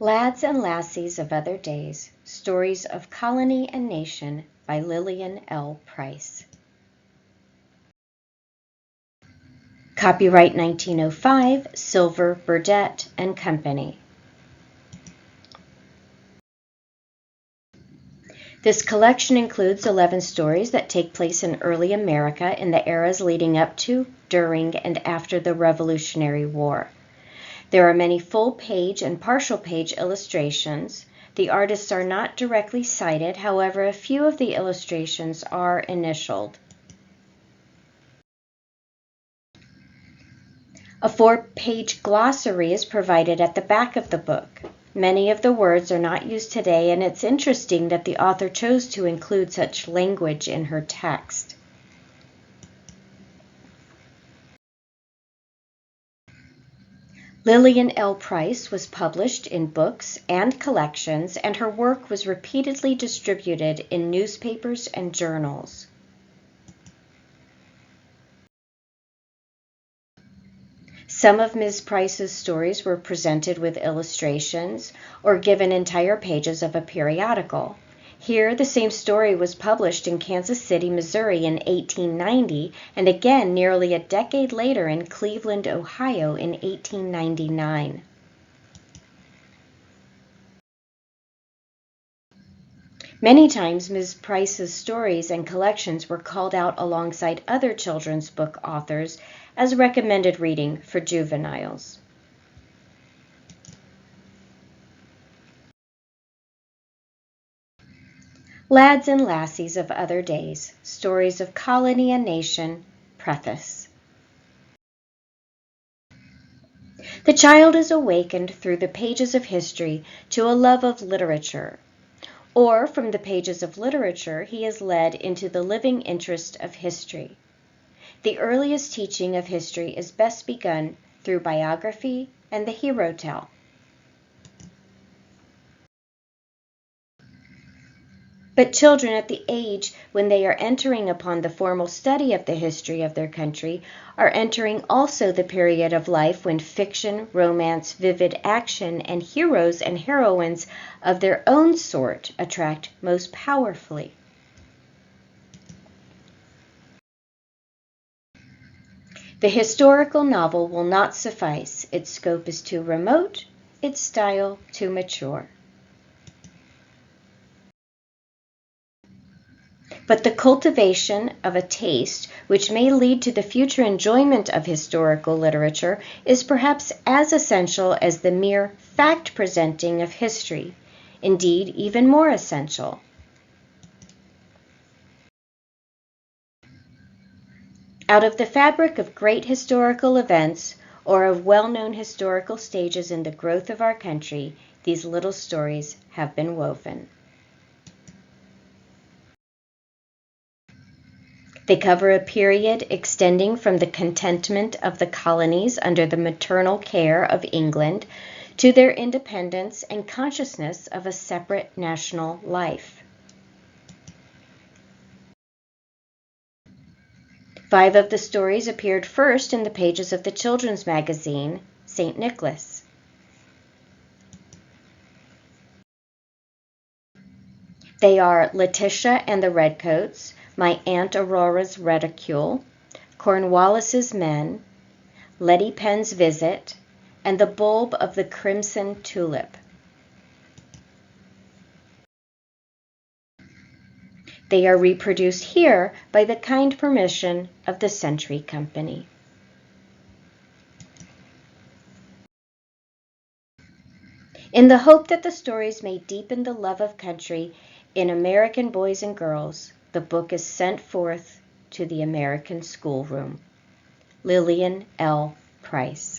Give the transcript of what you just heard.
Lads and Lassies of Other Days, Stories of Colony and Nation by Lillian L. Price. Copyright 1905, Silver, Burdett and Company. This collection includes 11 stories that take place in early America in the eras leading up to, during, and after the Revolutionary War. There are many full-page and partial-page illustrations. The artists are not directly cited, however, a few of the illustrations are initialed. A 4-page glossary is provided at the back of the book. Many of the words are not used today, and it's interesting that the author chose to include such language in her text. Lillian L. Price was published in books and collections, and her work was repeatedly distributed in newspapers and journals. Some of Ms. Price's stories were presented with illustrations or given entire pages of a periodical. Here, the same story was published in Kansas City, Missouri in 1890, and again nearly a decade later in Cleveland, Ohio in 1899. Many times, Ms. Price's stories and collections were called out alongside other children's book authors as recommended reading for juveniles. Lads and Lassies of Other Days, Stories of Colony and Nation, Preface. The child is awakened through the pages of history to a love of literature, or from the pages of literature he is led into the living interest of history. The earliest teaching of history is best begun through biography and the hero tale. But children at the age when they are entering upon the formal study of the history of their country are entering also the period of life when fiction, romance, vivid action, and heroes and heroines of their own sort attract most powerfully. The historical novel will not suffice. Its scope is too remote, its style too mature. But the cultivation of a taste which may lead to the future enjoyment of historical literature is perhaps as essential as the mere fact presenting of history, indeed even more essential. Out of the fabric of great historical events or of well-known historical stages in the growth of our country, these little stories have been woven. They cover a period extending from the contentment of the colonies under the maternal care of England to their independence and consciousness of a separate national life. 5 of the stories appeared first in the pages of the children's magazine, St. Nicholas. They are Letitia and the Redcoats, My Aunt Aurora's Reticule, Cornwallis's Men, Letty Penn's Visit, and The Bulb of the Crimson Tulip. They are reproduced here by the kind permission of the Century Company. In the hope that the stories may deepen the love of country in American boys and girls, the book is sent forth to the American schoolroom. Lillian L. Price.